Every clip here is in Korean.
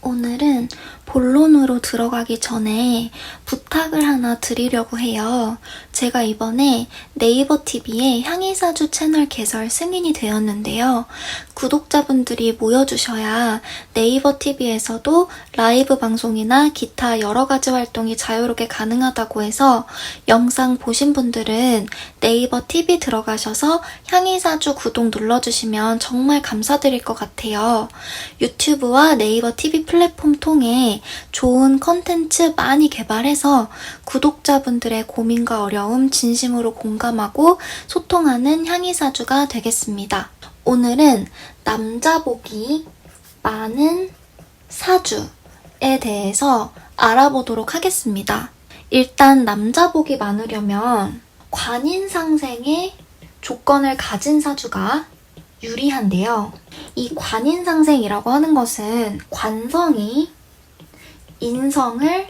오늘은 본론으로 들어가기 전에 부탁을 하나 드리려고 해요. 제가 이번에 네이버 TV의 향이사주 채널 개설 승인이 되었는데요. 구독자분들이 모여주셔야 네이버 TV에서도 라이브 방송이나 기타 여러 가지 활동이 자유롭게 가능하다고 해서 영상 보신 분들은 네이버 TV 들어가셔서 향이사주 구독 눌러주시면 정말 감사드릴 것 같아요. 유튜브와 네이버 TV 플랫폼 통해 좋은 컨텐츠 많이 개발해서 구독자분들의 고민과 어려움 진심으로 공감하고 소통하는 향이사주가 되겠습니다. 오늘은 남자복이 많은 사주에 대해서 알아보도록 하겠습니다. 일단 남자복이 많으려면 관인상생의 조건을 가진 사주가 유리한데요. 이 관인상생이라고 하는 것은 관성이 인성을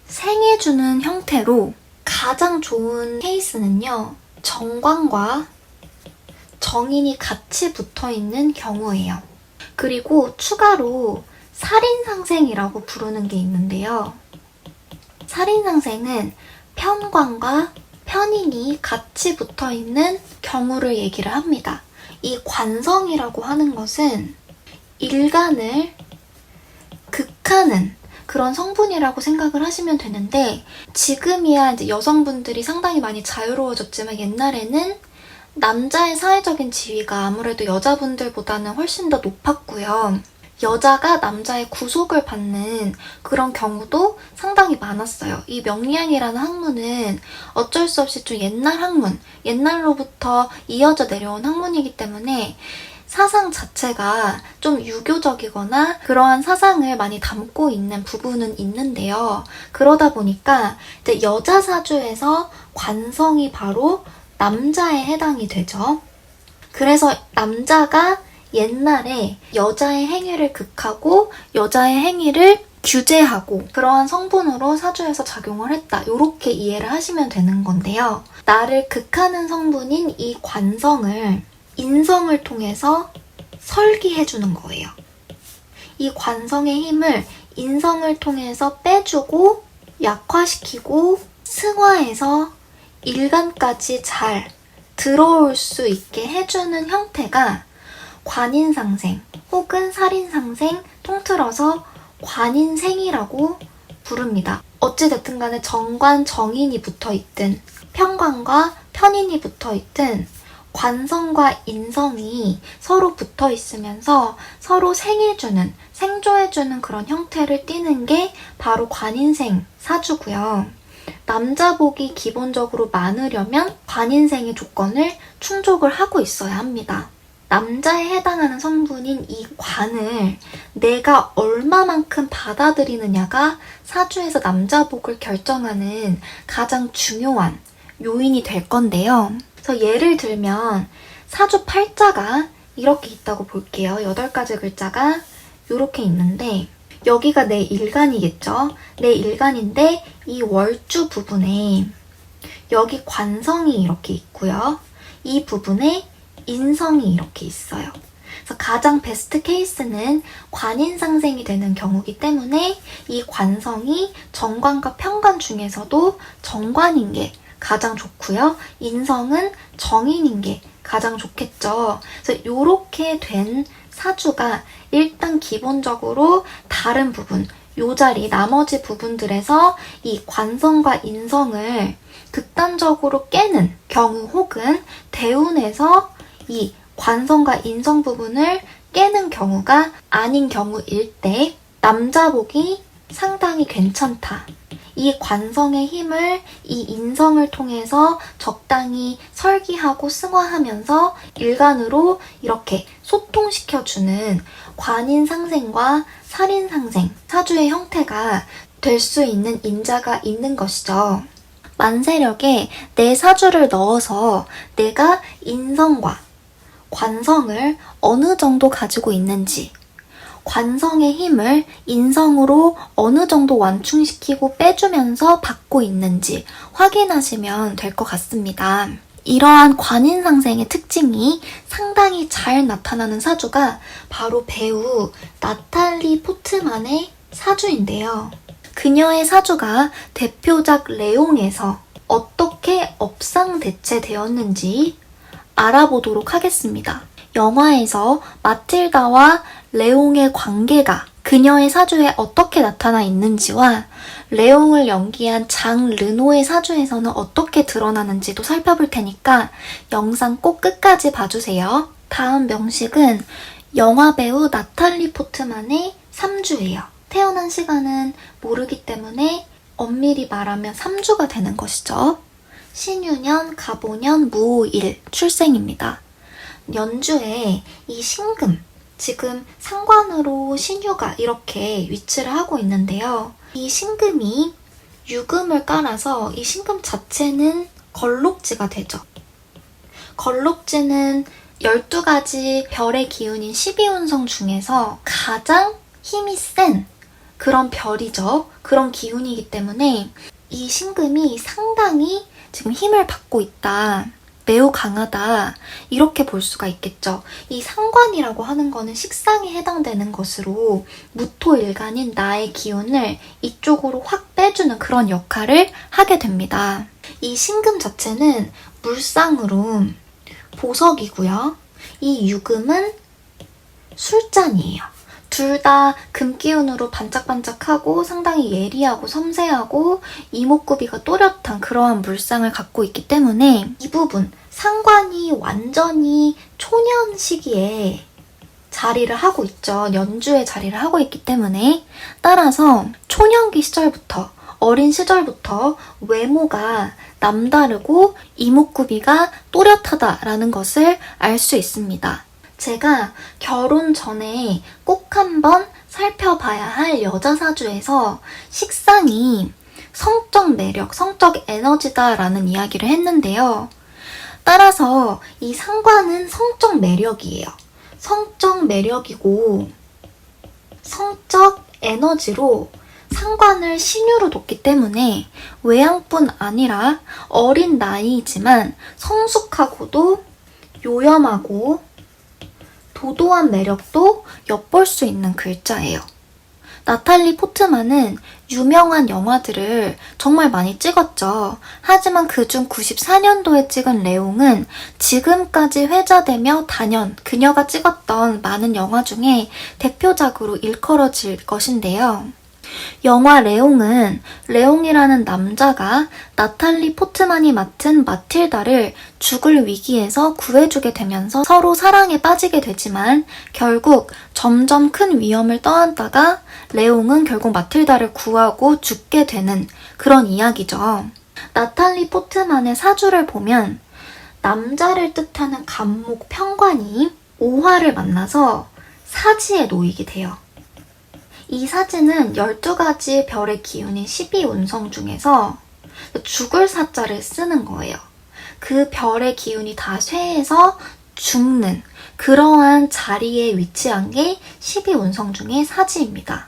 생해주는 형태로 가장 좋은 케이스는요. 정관과 정인이 같이 붙어있는 경우예요. 그리고 추가로 살인상생이라고 부르는 게 있는데요. 살인상생은 편관과 편인이 같이 붙어있는 경우를 얘기를 합니다. 이 관성이라고 하는 것은 일간을 극하는 그런 성분이라고 생각을 하시면 되는데, 지금이야 이제 여성분들이 상당히 많이 자유로워졌지만 옛날에는 남자의 사회적인 지위가 아무래도 여자분들보다는 훨씬 더 높았고요. 여자가 남자의 구속을 받는 그런 경우도 상당히 많았어요. 이 명리학이라는 학문은 어쩔 수 없이 좀 옛날 학문, 옛날로부터 이어져 내려온 학문이기 때문에 사상 자체가 좀 유교적이거나 그러한 사상을 많이 담고 있는 부분은 있는데요. 그러다 보니까 이제 여자 사주에서 관성이 바로 남자에 해당이 되죠. 그래서 남자가 옛날에 여자의 행위를 극하고 여자의 행위를 규제하고 그러한 성분으로 사주에서 작용을 했다. 이렇게 이해를 하시면 되는 건데요. 나를 극하는 성분인 이 관성을 인성을 통해서 설기해주는 거예요. 이 관성의 힘을 인성을 통해서 빼주고 약화시키고 승화해서 일간까지 잘 들어올 수 있게 해주는 형태가 관인상생 혹은 살인상생, 통틀어서 관인생이라고 부릅니다. 어찌됐든 간에 정관, 정인이 붙어있든 편관과 편인이 붙어있든 관성과 인성이 서로 붙어있으면서 서로 생해주는, 생조해주는 그런 형태를 띠는 게 바로 관인생 사주고요. 남자복이 기본적으로 많으려면 관인생의 조건을 충족을 하고 있어야 합니다. 남자에 해당하는 성분인 이 관을 내가 얼마만큼 받아들이느냐가 사주에서 남자복을 결정하는 가장 중요한 요인이 될 건데요. 그래서 예를 들면 사주 팔자가 이렇게 있다고 볼게요. 8가지 글자가 이렇게 있는데 여기가 내 일간이겠죠? 내 일간인데 이 월주 부분에 여기 관성이 이렇게 있고요. 이 부분에 인성이 이렇게 있어요. 그래서 가장 베스트 케이스는 관인상생이 되는 경우이기 때문에 이 관성이 정관과 편관 중에서도 정관인 게 가장 좋고요. 인성은 정인인 게 가장 좋겠죠. 그래서 이렇게 된 사주가 일단 기본적으로 다른 부분, 요 자리 나머지 부분들에서 이 관성과 인성을 극단적으로 깨는 경우 혹은 대운에서 이 관성과 인성 부분을 깨는 경우가 아닌 경우일 때 남자복이 상당히 괜찮다. 이 관성의 힘을 이 인성을 통해서 적당히 설기하고 승화하면서 일간으로 이렇게 소통시켜주는 관인상생과 살인상생, 사주의 형태가 될 수 있는 인자가 있는 것이죠. 만세력에 내 사주를 넣어서 내가 인성과 관성을 어느 정도 가지고 있는지, 관성의 힘을 인성으로 어느 정도 완충시키고 빼주면서 받고 있는지 확인하시면 될 것 같습니다. 이러한 관인상생의 특징이 상당히 잘 나타나는 사주가 바로 배우 나탈리 포트만의 사주인데요. 그녀의 사주가 대표작 레옹에서 어떻게 업상대체되었는지 알아보도록 하겠습니다. 영화에서 마틸다와 레옹의 관계가 그녀의 사주에 어떻게 나타나 있는지와 레옹을 연기한 장 르노의 사주에서는 어떻게 드러나는지도 살펴볼 테니까 영상 꼭 끝까지 봐주세요. 다음 명식은 영화배우 나탈리 포트만의 3주예요. 태어난 시간은 모르기 때문에 엄밀히 말하면 3주가 되는 것이죠. 신유년, 갑오년, 무오일 출생입니다. 연주에 이 신금, 지금 상관으로 신유가 이렇게 위치를 하고 있는데요. 이 신금이 유금을 깔아서 이 신금 자체는 걸록지가 되죠. 걸록지는 12가지 별의 기운인 12운성 중에서 가장 힘이 센 그런 별이죠. 그런 기운이기 때문에 이 신금이 상당히 지금 힘을 받고 있다. 매우 강하다. 이렇게 볼 수가 있겠죠. 이 상관이라고 하는 거는 식상에 해당되는 것으로 무토일간인 나의 기운을 이쪽으로 확 빼주는 그런 역할을 하게 됩니다. 이 신금 자체는 물상으로 보석이고요. 이 유금은 술잔이에요. 둘 다 금기운으로 반짝반짝하고 상당히 예리하고 섬세하고 이목구비가 또렷한 그러한 물상을 갖고 있기 때문에 이 부분, 상관이 완전히 초년 시기에 자리를 하고 있죠. 연주의 자리를 하고 있기 때문에 따라서 초년기 시절부터 어린 시절부터 외모가 남다르고 이목구비가 또렷하다라는 것을 알 수 있습니다. 제가 결혼 전에 꼭 한번 살펴봐야 할 여자 사주에서 식상이 성적 매력, 성적 에너지다라는 이야기를 했는데요. 따라서 이 상관은 성적 매력이에요. 성적 매력이고 성적 에너지로 상관을 신유로 뒀기 때문에 외양뿐 아니라 어린 나이이지만 성숙하고도 요염하고 도도한 매력도 엿볼 수 있는 글자예요. 나탈리 포트만은 유명한 영화들을 정말 많이 찍었죠. 하지만 그중 94년도에 찍은 레옹은 지금까지 회자되며 단연 그녀가 찍었던 많은 영화 중에 대표작으로 일컬어질 것인데요. 영화 레옹은 레옹이라는 남자가 나탈리 포트만이 맡은 마틸다를 죽을 위기에서 구해주게 되면서 서로 사랑에 빠지게 되지만 결국 점점 큰 위험을 떠안다가 레옹은 결국 마틸다를 구하고 죽게 되는 그런 이야기죠. 나탈리 포트만의 사주를 보면 남자를 뜻하는 간목 편관이 오화를 만나서 사지에 놓이게 돼요. 이 사지는 12가지 별의 기운인 12운성 중에서 죽을 사자를 쓰는 거예요. 그 별의 기운이 다 쇠해서 죽는 그러한 자리에 위치한 게 12운성 중의 사지입니다.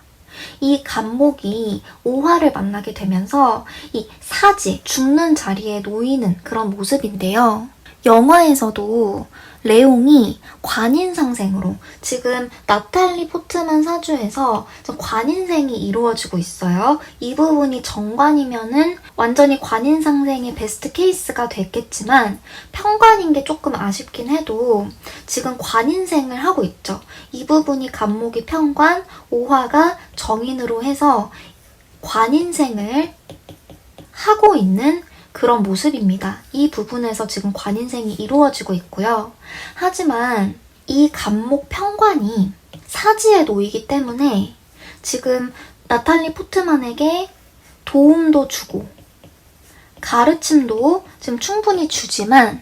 이 간목이 오화를 만나게 되면서 이 사지, 죽는 자리에 놓이는 그런 모습인데요. 영화에서도 레옹이 관인상생으로 지금 나탈리 포트만 사주에서 관인생이 이루어지고 있어요. 이 부분이 정관이면은 완전히 관인상생의 베스트 케이스가 됐겠지만 편관인 게 조금 아쉽긴 해도 지금 관인생을 하고 있죠. 이 부분이 간목이 편관, 오화가 정인으로 해서 관인생을 하고 있는 그런 모습입니다. 이 부분에서 지금 관인생이 이루어지고 있고요. 하지만 이 간목 편관이 사지에 놓이기 때문에 지금 나탈리 포트만에게 도움도 주고 가르침도 지금 충분히 주지만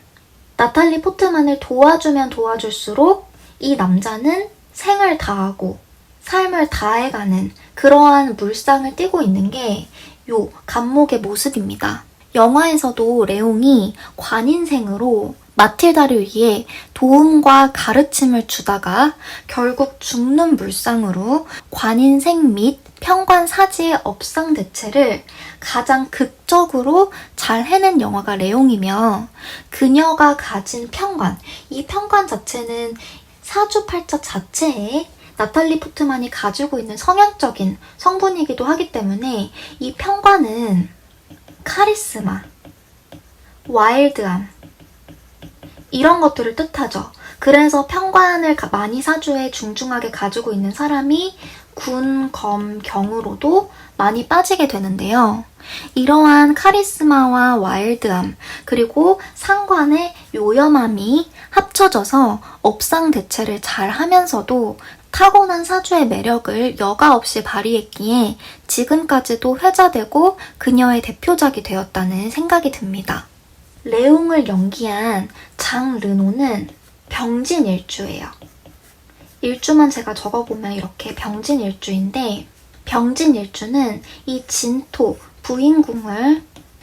나탈리 포트만을 도와주면 도와줄수록 이 남자는 생을 다하고 삶을 다해가는 그러한 물상을 띠고 있는 게 요 간목의 모습입니다. 영화에서도 레옹이 관인생으로 마틸다를 위해 도움과 가르침을 주다가 결국 죽는 물상으로 관인생 및 평관 사지의 업상 대체를 가장 극적으로 잘 해낸 영화가 레옹이며 그녀가 가진 평관, 이 평관 자체는 사주팔자 자체에 나탈리 포트만이 가지고 있는 성향적인 성분이기도 하기 때문에 이 평관은 카리스마, 와일드함 이런 것들을 뜻하죠. 그래서 평관을 많이 사주에 중중하게 가지고 있는 사람이 군, 검, 경으로도 많이 빠지게 되는데요. 이러한 카리스마와 와일드함 그리고 상관의 요염함이 합쳐져서 업상 대체를 잘 하면서도 타고난 사주의 매력을 여과 없이 발휘했기에 지금까지도 회자되고 그녀의 대표작이 되었다는 생각이 듭니다. 레옹을 연기한 장 르노는 병진일주예요. 일주만 제가 적어보면 이렇게 병진일주인데 병진일주는 이 진토, 부인궁을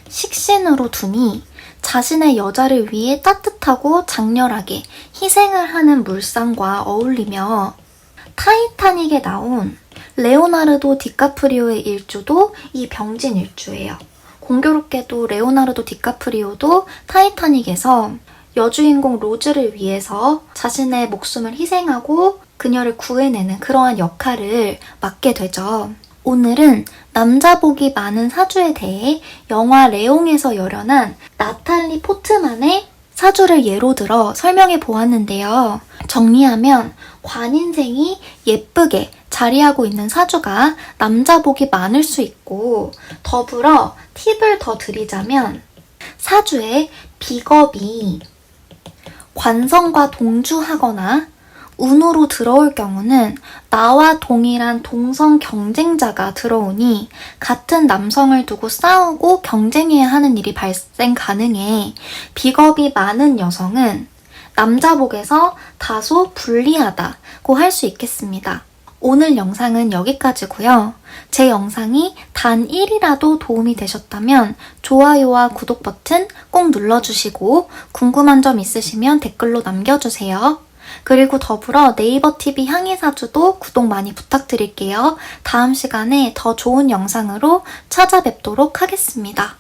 식신으로 두니 자신의 여자를 위해 따뜻하고 장렬하게 희생을 하는 물상과 어울리며 타이타닉에 나온 레오나르도 디카프리오의 일주도 이 병진일주예요. 공교롭게도 레오나르도 디카프리오도 타이타닉에서 여주인공 로즈를 위해서 자신의 목숨을 희생하고 그녀를 구해내는 그러한 역할을 맡게 되죠. 오늘은 남자복이 많은 사주에 대해 영화 레옹에서 열연한 나탈리 포트만의 사주를 예로 들어 설명해 보았는데요. 정리하면 관인생이 예쁘게 자리하고 있는 사주가 남자복이 많을 수 있고 더불어 팁을 더 드리자면 사주에 비겁이 관성과 동주하거나 운으로 들어올 경우는 나와 동일한 동성 경쟁자가 들어오니 같은 남성을 두고 싸우고 경쟁해야 하는 일이 발생 가능해 비겁이 많은 여성은 남자복에서 다소 불리하다고 할 수 있겠습니다. 오늘 영상은 여기까지고요. 제 영상이 단 1이라도 도움이 되셨다면 좋아요와 구독 버튼 꼭 눌러주시고 궁금한 점 있으시면 댓글로 남겨주세요. 그리고 더불어 네이버 TV 향이사주도 구독 많이 부탁드릴게요. 다음 시간에 더 좋은 영상으로 찾아뵙도록 하겠습니다.